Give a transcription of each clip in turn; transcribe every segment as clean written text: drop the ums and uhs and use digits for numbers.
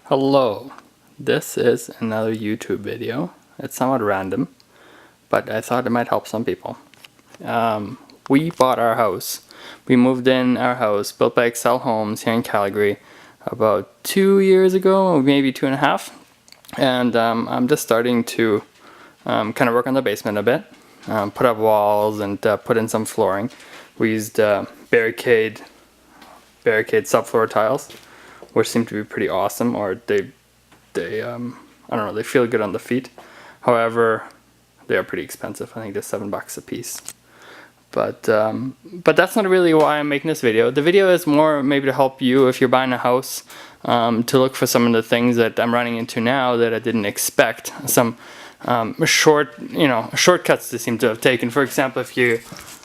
Hello, this is another YouTube video. It's somewhat random, but I thought it might help some people. We bought our house. We moved in our house, built by Excel Homes here in Calgary about 2 years ago, maybe 2.5. And I'm just starting to kind of work on the basement a bit, put up walls and put in some flooring. We used barricade subfloor tiles, which seem to be pretty awesome, or they I don't know, they feel good on the feet. However, they are pretty expensive. I think they're $7 a piece. But that's not really why I'm making this video. The video is more maybe to help you if you're buying a house, to look for some of the things that I'm running into now that I didn't expect. Some shortcuts they seem to have taken. For example, if you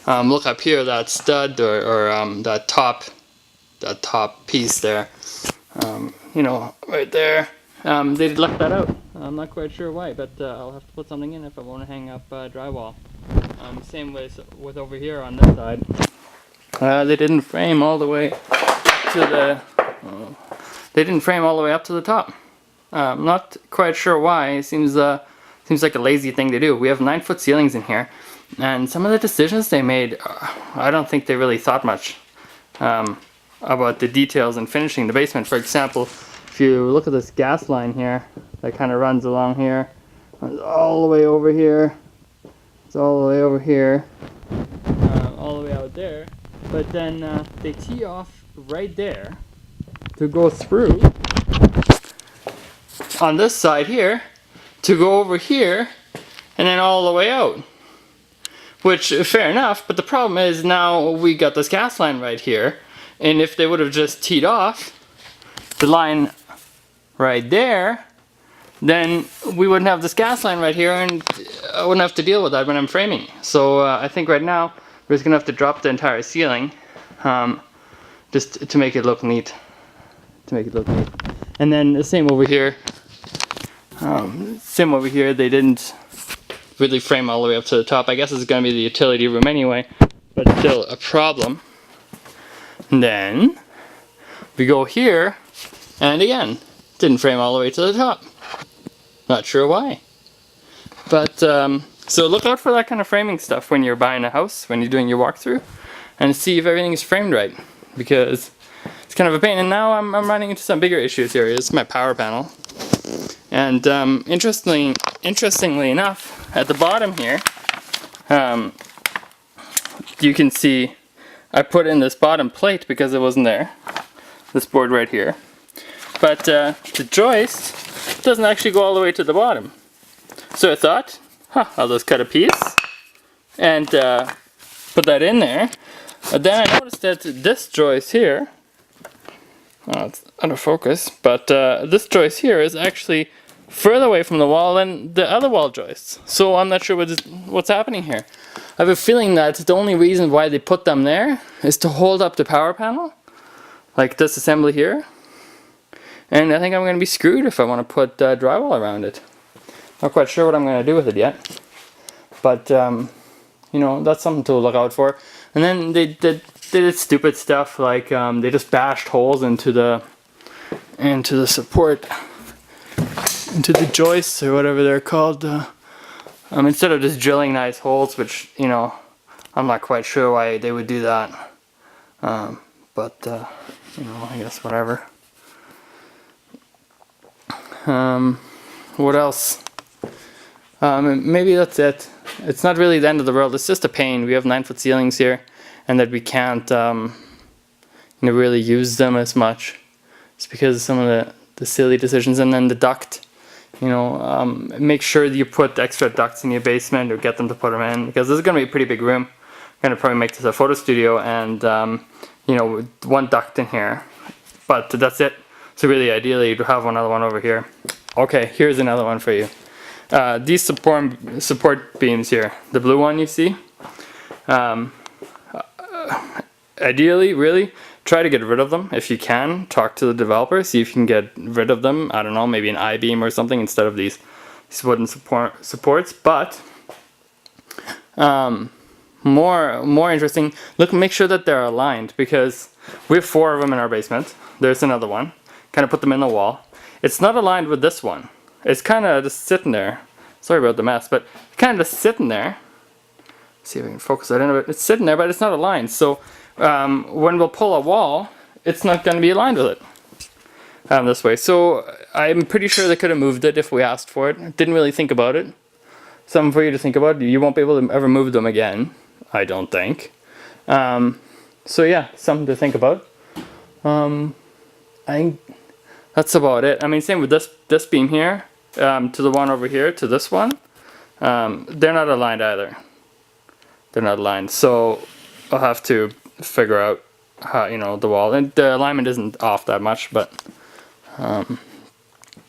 look up here, that stud or that top piece there, right there, they left that out. I'm not quite sure why, but I'll have to put something in if I want to hang up drywall. Same with over here on this side. They didn't frame all the way to the top. I'm not quite sure why. It seems like a lazy thing to do. We have 9-foot ceilings in here, and some of the decisions they made, I don't think they really thought much about the details and finishing the basement. For example, if you look at this gas line here that kind of runs along here, runs all the way over here, it's all the way over here, all the way out there, but then they tee off right there to go through on this side here to go over here and then all the way out. Which, fair enough, but the problem is now we got this gas line right here, and if they would have just teed off the line right there, then we wouldn't have this gas line right here, and I wouldn't have to deal with that when I'm framing. So I think right now we're just gonna have to drop the entire ceiling, just to make it look neat. And then the same over here. They didn't really frame all the way up to the top. I guess it's gonna be the utility room anyway, but still a problem. And then we go here, and again, didn't frame all the way to the top. Not sure why. But so look out for that kind of framing stuff when you're buying a house, when you're doing your walkthrough, and see if everything's framed right, because it's kind of a pain. And now I'm running into some bigger issues here. This is my power panel, and interestingly enough, at the bottom here, you can see I put in this bottom plate because it wasn't there. This board right here, but the joist doesn't actually go all the way to the bottom. So I thought, I'll just cut a piece and put that in there. But then I noticed that this joist here, it's out of focus, but this joist here is actually further away from the wall than the other wall joists. So I'm not sure what's happening here. I have a feeling that the only reason why they put them there is to hold up the power panel, like this assembly here. And I think I'm going to be screwed if I want to put drywall around it. Not quite sure what I'm going to do with it yet. But, that's something to look out for. And then they did stupid stuff like they just bashed holes into the support, into the joists or whatever they're called. Instead of just drilling nice holes, which, I'm not quite sure why they would do that. But I guess whatever. What else? Maybe that's it. It's not really the end of the world. It's just a pain. We have 9-foot ceilings here, and that we can't really use them as much. It's because of some of the silly decisions. And then the duct. Make sure that you put extra ducts in your basement or get them to put them in, because this is going to be a pretty big room. I'm going to probably make this a photo studio, and with one duct in here. But that's it. So really, ideally, you'd have another one over here. Okay, here's another one for you. These support beams here, the blue one you see. Ideally, really, try to get rid of them if you can. Talk to the developer, see if you can get rid of them. I don't know, maybe an I-beam or something instead of these wooden supports. But more interesting, make sure that they're aligned, because we have 4 of them in our basement. There's another one. Kind of put them in the wall. it's not aligned with this one. It's kind of just sitting there. Sorry about the mess, but kind of just sitting there. See if I can focus that in a bit. It's sitting there, but it's not aligned. So when we'll pull a wall, it's not going to be aligned with it this way. So I'm pretty sure they could have moved it if we asked for it. Didn't really think about it. Something for you to think about. You won't be able to ever move them again, I don't think. So yeah, something to think about. I think that's about it. I mean, same with this beam here, to the one over here, to this one. They're not aligned either. They're not aligned, so I'll have to figure out how, you know, the wall. And the alignment isn't off that much, but I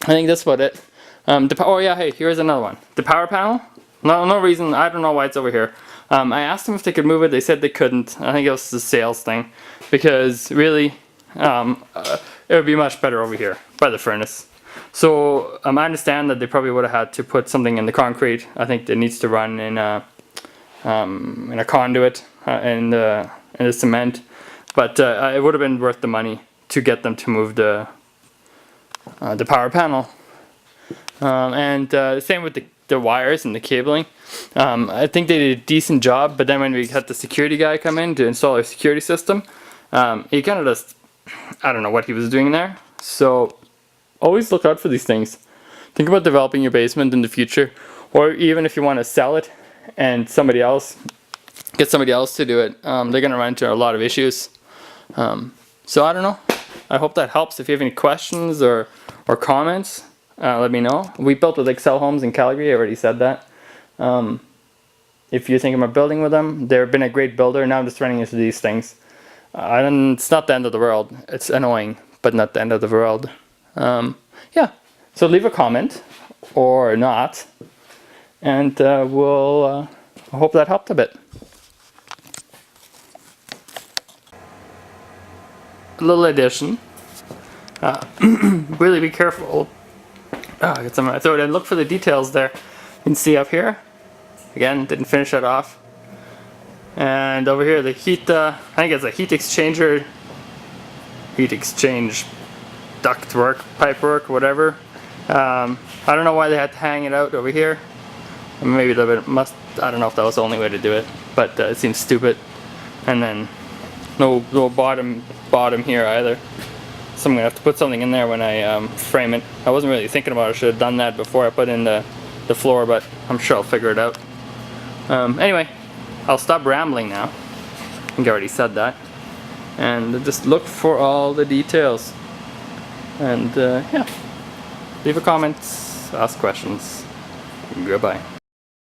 think that's about it. Oh yeah, hey, here's another one. The power panel. No reason. I don't know why it's over here. I asked them if they could move it. They said they couldn't. I think it was the sales thing, because really, it would be much better over here by the furnace. So I understand that they probably would have had to put something in the concrete. I think it needs to run in a conduit in the cement, but it would have been worth the money to get them to move the power panel. And same with the wires and the cabling. I think they did a decent job, but then when we had the security guy come in to install our security system, he kind of just, I don't know what he was doing there. So always look out for these things. Think about developing your basement in the future, or even if you want to sell it and get somebody else to do it, they're going to run into a lot of issues. So I don't know. I hope that helps. If you have any questions or comments, let me know. We built with Excel Homes in Calgary. I already said that. If you're thinking about building with them, they've been a great builder. Now I'm just running into these things. It's not the end of the world. It's annoying, but not the end of the world. Yeah. So leave a comment or not, and we'll I hope that helped a bit. A little addition. Really be careful. I got some in my throat. And look for the details there. You can see up here. Again, didn't finish that off. And over here, the heat. I think it's a heat exchanger, heat exchange duct work, pipe work, whatever. I don't know why they had to hang it out over here. Maybe they must. I don't know if that was the only way to do it, but it seems stupid. And then no bottom here either. So I'm gonna have to put something in there when I frame it. I wasn't really thinking about it. I should have done that before I put in the floor, but I'm sure I'll figure it out. Anyway, I'll stop rambling now. I think I already said that. And just look for all the details. And yeah, leave a comment, ask questions. Goodbye.